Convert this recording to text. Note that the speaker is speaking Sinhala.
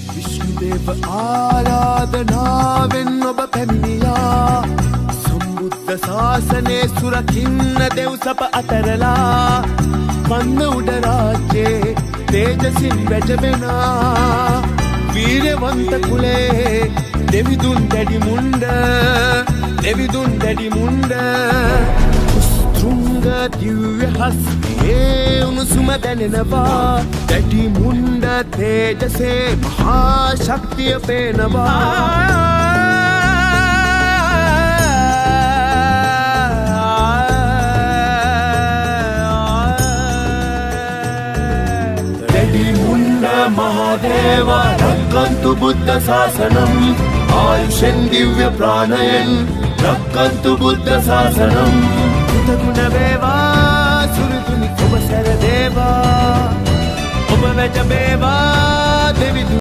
විශ්ණුදේව ආරාධනාවෙන් ඔබ පැමිණියා සම්බුද්ධ ශාසනයේ සුරකින්න දෙව් සප අතරලා කන්න උඩ රාජ්‍යේ තේජසින් වැජබෙනා වීරවන්ත කුලේ දෙවිදුන් දැඩි මුණ්ඩ උස්තෘංග දිව්‍ය හස්තේ උණුසුම දැනෙනවා දැඩි මුණ්ඩ තේජසේ මහා ශක්තිය පේනවා महादेव रक्कन्तु बुद्ध शासनम् आयुषेन् दिव्य प्राणयन् रक्कन्तु बुद्ध शासनम् कृतगुण वेवा सुरतुनि कुबसर देवा उपवच बेवा देवी